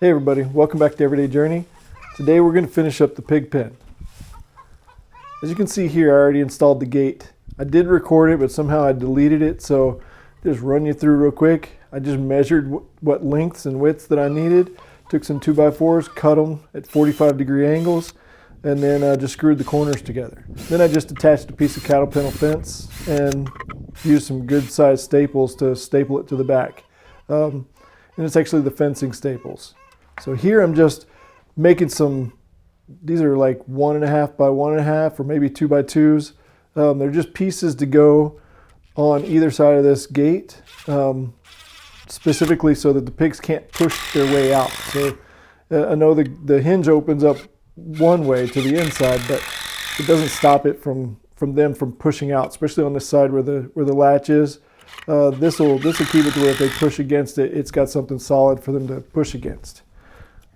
Hey everybody, welcome back to Everyday Journey. Today we're going to finish up the pig pen. As you can see here, I already installed the gate. I did record it, but somehow I deleted it, so just run you through real quick. I just measured what lengths and widths that I needed, took some 2x4s, cut them at 45-degree angles, and then just screwed the corners together. Then I just attached a piece of cattle panel fence and used some good sized staples to staple it to the back. And it's actually the fencing staples. So here I'm just making some, these are like 1.5 by 1.5 or maybe 2x2s. They're just pieces to go on either side of this gate, specifically so that the pigs can't push their way out. So I know the hinge opens up one way to the inside, but it doesn't stop it from them from pushing out, especially on this side where the latch is. This will keep it to where if they push against it, it's got something solid for them to push against.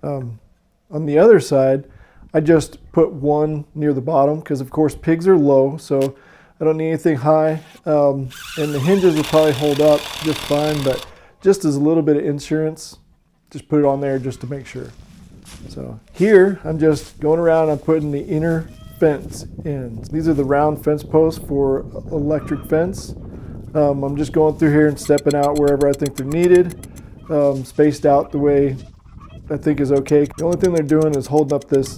On the other side, I just put one near the bottom because of course pigs are low, so I don't need anything high. And the hinges will probably hold up just fine, but just as a little bit of insurance, just put it on there just to make sure. So here I'm just going around, I'm putting the inner fence in. These are the round fence posts for electric fence. I'm just going through here and stepping out wherever I think they're needed, spaced out the way I think is okay. The only thing they're doing is holding up this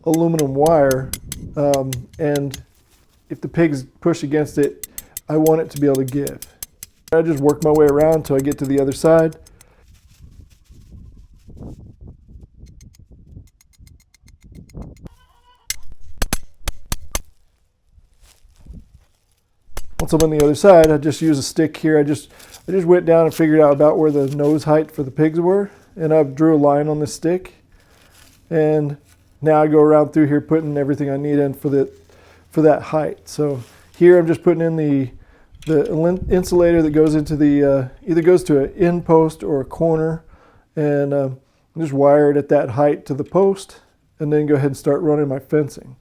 aluminum wire, and if the pigs push against it, I want it to be able to give. I just work my way around until I get to the other side. Once I'm on the other side, I just use a stick here. I just went down and figured out about where the nose height for the pigs were, and I drew a line on the stick. And now I go around through here putting everything I need in for that height. So here I'm just putting in the insulator that goes into the either goes to an end post or a corner, and just wire it at that height to the post, and then go ahead and start running my fencing.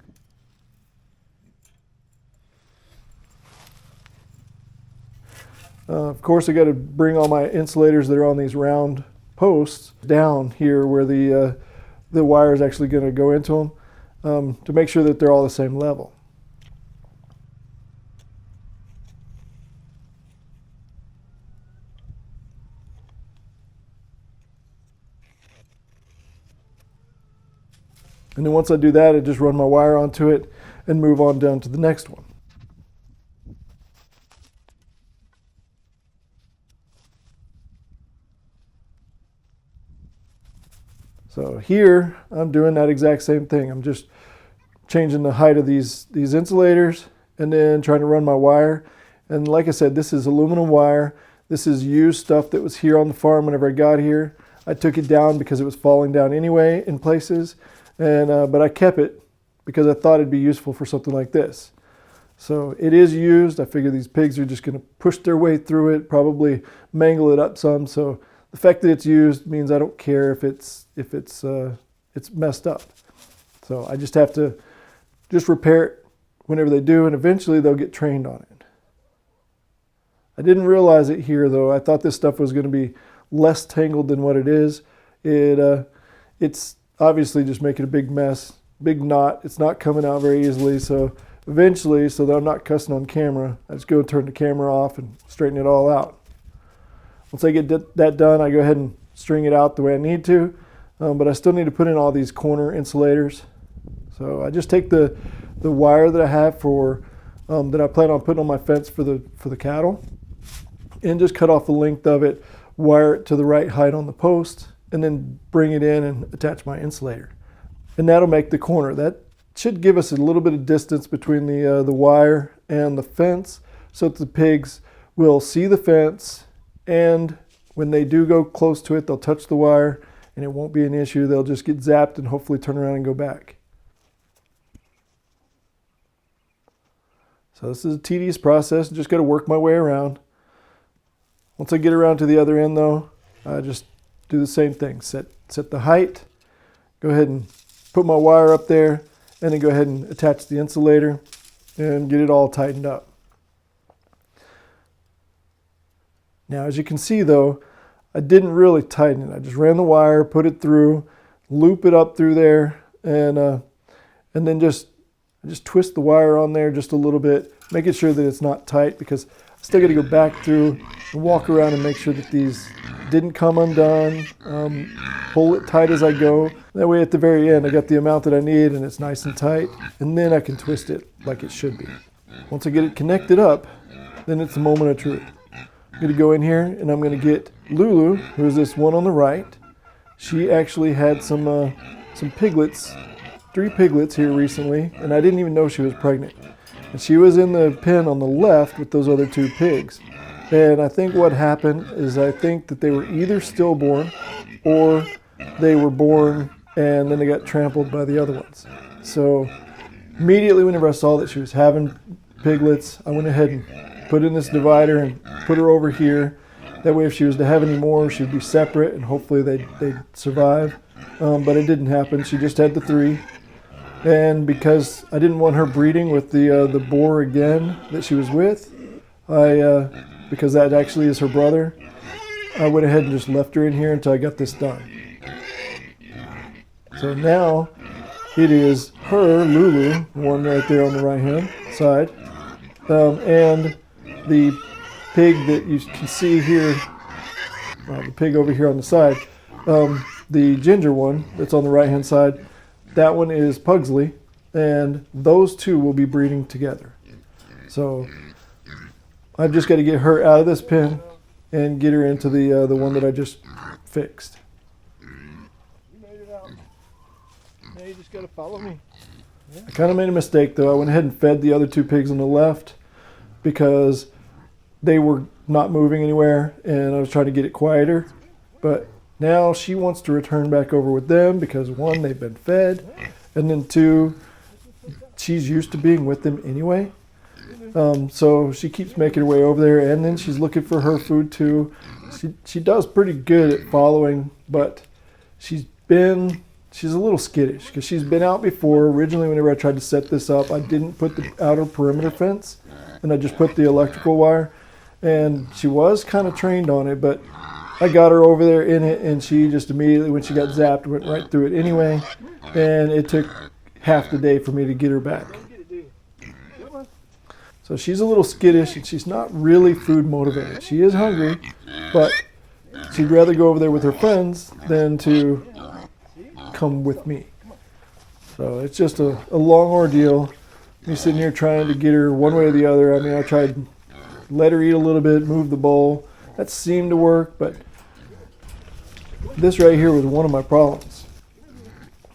Of course, I got to bring all my insulators that are on these round posts down here where the wire is actually going to go into them, to make sure that they're all the same level. And then once I do that, I just run my wire onto it and move on down to the next one. So here, I'm doing that exact same thing. I'm just changing the height of these insulators and then trying to run my wire. And like I said, this is aluminum wire. This is used stuff that was here on the farm whenever I got here. I took it down because it was falling down anyway in places, and but I kept it because I thought it'd be useful for something like this. So it is used. I figure these pigs are just going to push their way through it, probably mangle it up some. So the fact that it's used means I don't care if it's messed up. So I just have to repair it whenever they do, and eventually they'll get trained on it. I didn't realize it here though. I thought this stuff was going to be less tangled than what it is. It's obviously just making a big mess, big knot. It's not coming out very easily. So eventually, so that I'm not cussing on camera, I just go turn the camera off and straighten it all out. Once I get that done, I go ahead and string it out the way I need to, but I still need to put in all these corner insulators. So I just take the wire that I have for that I plan on putting on my fence for the cattle, and just cut off the length of it, wire it to the right height on the post, and then bring it in and attach my insulator. And that'll make the corner. That should give us a little bit of distance between the wire and the fence, so that the pigs will see the fence. And when they do go close to it, they'll touch the wire and it won't be an issue. They'll just get zapped and hopefully turn around and go back. So this is a tedious process. Just got to work my way around. Once I get around to the other end though, I just do the same thing. Set the height, go ahead and put my wire up there, and then go ahead and attach the insulator and get it all tightened up. Now, as you can see though, I didn't really tighten it. I just ran the wire, put it through, loop it up through there, and then just twist the wire on there just a little bit, making sure that it's not tight, because I still got to go back through and walk around and make sure that these didn't come undone, pull it tight as I go. That way at the very end I got the amount that I need and it's nice and tight, and then I can twist it like it should be. Once I get it connected up, then it's the moment of truth. I'm going to go in here and I'm going to get Lulu, who is this one on the right. She actually had some piglets, 3 piglets here recently, and I didn't even know she was pregnant. And she was in the pen on the left with those other 2 pigs. And I think what happened is I think that they were either stillborn or they were born and then they got trampled by the other ones. So immediately whenever I saw that she was having piglets, I went ahead and put in this divider and put her over here. That way if she was to have any more, she'd be separate and hopefully they'd survive. But it didn't happen. She just had the 3. And because I didn't want her breeding with the boar again that she was with, because that actually is her brother, I went ahead and just left her in here until I got this done. So now it is her, Lulu, one right there on the right hand side, and the pig that you can see here, the pig over here on the side, the ginger one that's on the right hand side, that one is Pugsley, and those 2 will be breeding together. So I've just got to get her out of this pen and get her into the one that I just fixed. You made it out. Now you just got to follow me. Yeah. I kind of made a mistake though. I went ahead and fed the other 2 pigs on the left because they were not moving anywhere and I was trying to get it quieter. But now she wants to return back over with them because 1, they've been fed, and then 2, she's used to being with them anyway. So she keeps making her way over there, and then she's looking for her food too. She does pretty good at following, but she's a little skittish because she's been out before. Originally, whenever I tried to set this up, I didn't put the outer perimeter fence, and I just put the electrical wire, and she was kind of trained on it, but I got her over there in it, and she just immediately, when she got zapped, went right through it anyway, and it took half the day for me to get her back. So she's a little skittish, and she's not really food motivated. She is hungry, but she'd rather go over there with her friends than to come with me. So it's just a long ordeal. Me sitting here trying to get her one way or the other. I mean, I tried to let her eat a little bit, move the bowl. That seemed to work, but this right here was one of my problems.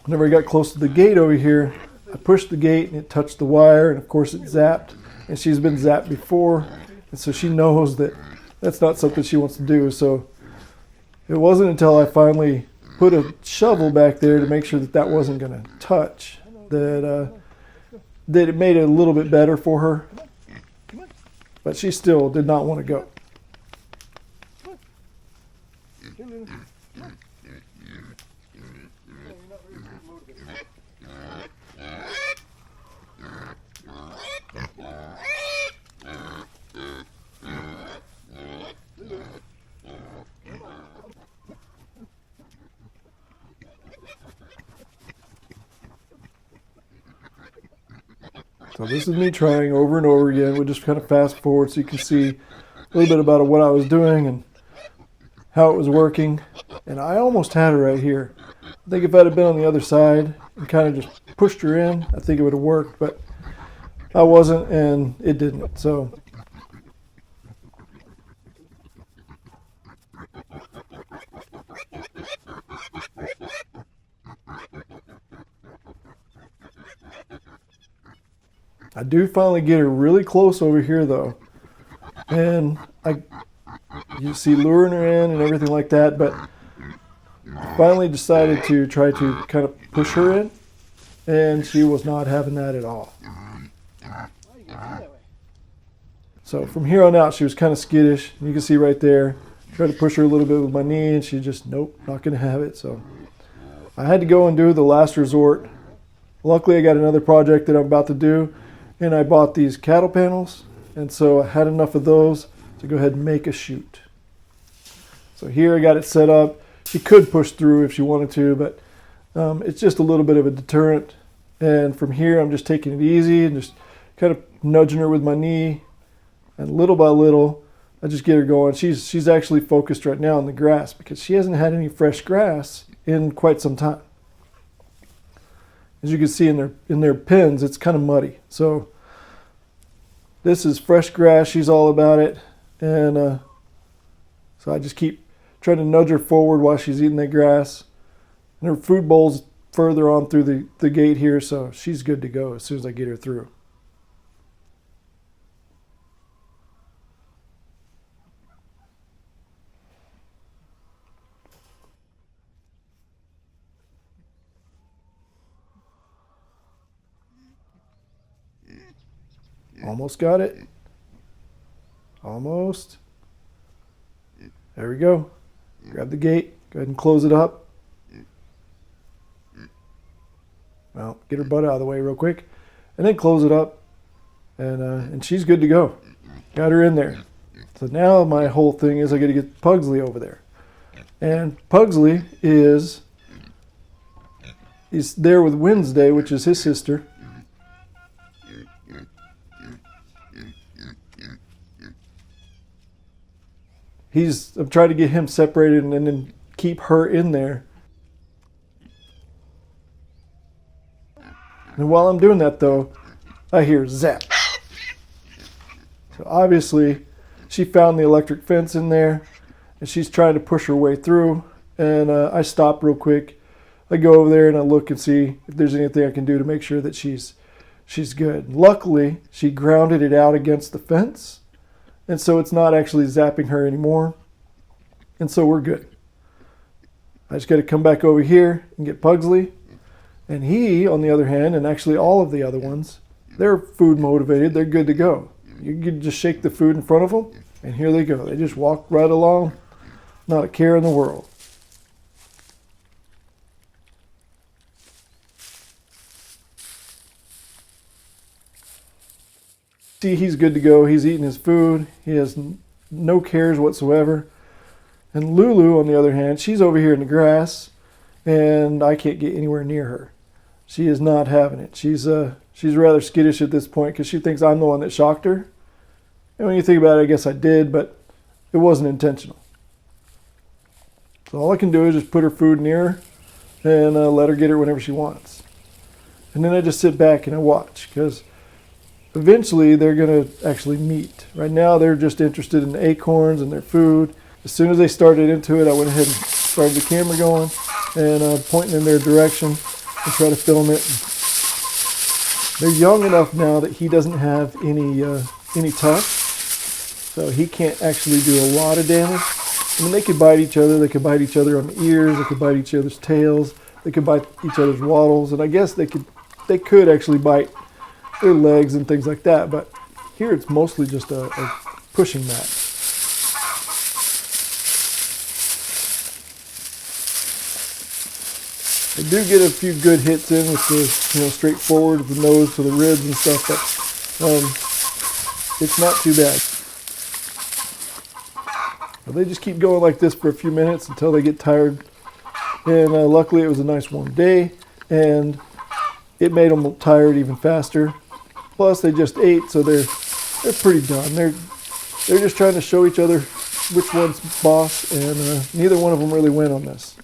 Whenever I got close to the gate over here, I pushed the gate and it touched the wire, and of course it zapped. And she's been zapped before, and so she knows that that's not something she wants to do. So it wasn't until I finally put a shovel back there to make sure that that wasn't going to touch that it made it a little bit better for her. But she still did not want to go. So this is me trying over and over again. We'll just kind of fast forward so you can see a little bit about what I was doing and how it was working. And I almost had her right here. I think if I'd have been on the other side and kind of just pushed her in, I think it would have worked, but I wasn't, and it didn't. So I do finally get her really close over here though, and you see luring her in and everything like that, but I finally decided to try to kind of push her in, and she was not having that at all. So from here on out, she was kind of skittish. You can see right there, tried to push her a little bit with my knee, and she just, nope, not going to have it. So I had to go and do the last resort. Luckily, I got another project that I'm about to do, and I bought these cattle panels, and so I had enough of those to go ahead and make a chute. So here I got it set up. She could push through if she wanted to, but it's just a little bit of a deterrent. And from here, I'm just taking it easy and just kind of nudging her with my knee. And little by little, I just get her going. She's actually focused right now on the grass because she hasn't had any fresh grass in quite some time. As you can see in their pens, it's kind of muddy. So this is fresh grass. She's all about it. And so I just keep trying to nudge her forward while she's eating that grass. And her food bowl's further on through the gate here, so she's good to go as soon as I get her through. Almost got it. Almost. There we go. Grab the gate. Go ahead and close it up. Well, get her butt out of the way real quick. And then close it up. And she's good to go. Got her in there. So now my whole thing is I got to get Pugsley over there. And Pugsley is there with Wednesday, which is his sister. I'm trying to get him separated and then keep her in there. And while I'm doing that, though, I hear zap. So obviously, she found the electric fence in there, and she's trying to push her way through. And I stop real quick. I go over there and I look and see if there's anything I can do to make sure that she's good. Luckily, she grounded it out against the fence. And so it's not actually zapping her anymore. And so we're good. I just got to come back over here and get Pugsley. And he, on the other hand, and actually all of the other ones, they're food motivated. They're good to go. You can just shake the food in front of them, and here they go. They just walk right along, not a care in the world. See, he's good to go. He's eating his food. He has no cares whatsoever. And Lulu, on the other hand, she's over here in the grass, and I can't get anywhere near her. She is not having it. She's rather skittish at this point because she thinks I'm the one that shocked her. And when you think about it, I guess I did, but it wasn't intentional. So all I can do is just put her food near her and let her get it whenever she wants. And then I just sit back and I watch because eventually they're going to actually meet. Right now they're just interested in the acorns and their food. As soon as they started into it, I went ahead and started the camera going and pointing in their direction and try to film it. They're young enough now that he doesn't have any tusks, so he can't actually do a lot of damage. I mean, they could bite each other. They could bite each other on the ears. They could bite each other's tails. They could bite each other's wattles, and I guess they could actually bite their legs and things like that. But here it's mostly just a pushing match. I do get a few good hits in with the, straightforward, the nose to the ribs and stuff, but it's not too bad. Well, they just keep going like this for a few minutes until they get tired. And luckily it was a nice warm day, and it made them tired even faster. Plus they just ate, so they're pretty done. They're just trying to show each other which one's boss, and neither one of them really win on this.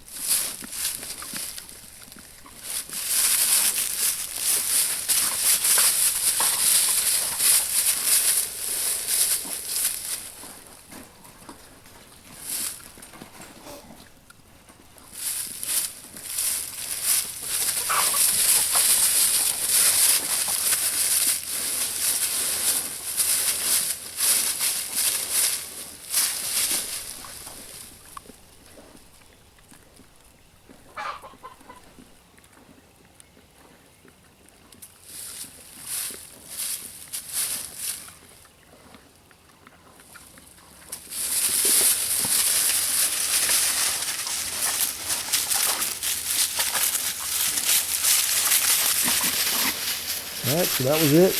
Alright, so that was it.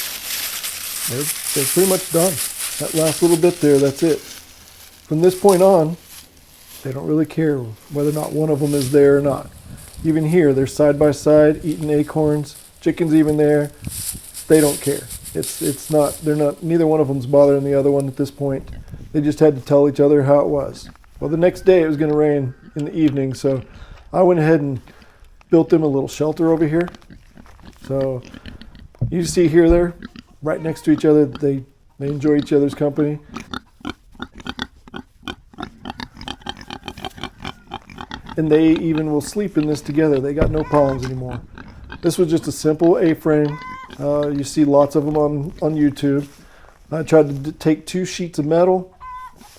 They're pretty much done. That last little bit there, that's it. From this point on, They don't really care whether or not one of them is there or not. Even here, they're side by side eating acorns. Chicken's even there. They don't care. Neither one of them's bothering the other one at this point. They just had to tell each other how it was. Well, the next day it was going to rain in the evening, so I went ahead and built them a little shelter over here. So you see here, they're right next to each other. They enjoy each other's company. And they even will sleep in this together. They got no problems anymore. This was just a simple A-frame. You see lots of them on YouTube. I tried to take 2 sheets of metal.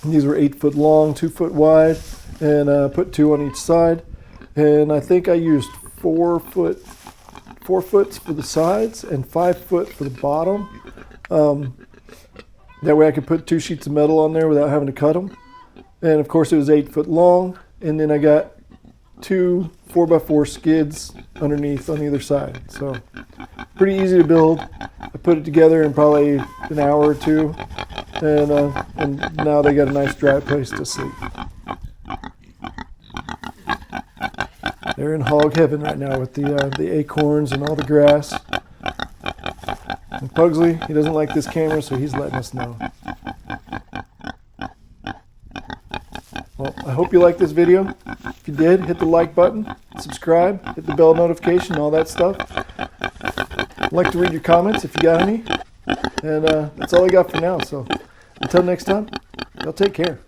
These were 8 foot long, 2 foot wide, and put 2 on each side. And I think I used 4 foot for the sides and 5 foot for the bottom. That way I could put 2 sheets of metal on there without having to cut them. And of course it was 8 foot long. And then I got 2 4x4 skids underneath on either side. So pretty easy to build. I put it together in probably an hour or 2. And now they got a nice dry place to sleep. They're in hog heaven right now with the acorns and all the grass. And Pugsley, he doesn't like this camera, so he's letting us know. Well, I hope you liked this video. If you did, hit the like button, subscribe, hit the bell notification, all that stuff. I'd like to read your comments if you got any. And that's all I got for now. So until next time, y'all take care.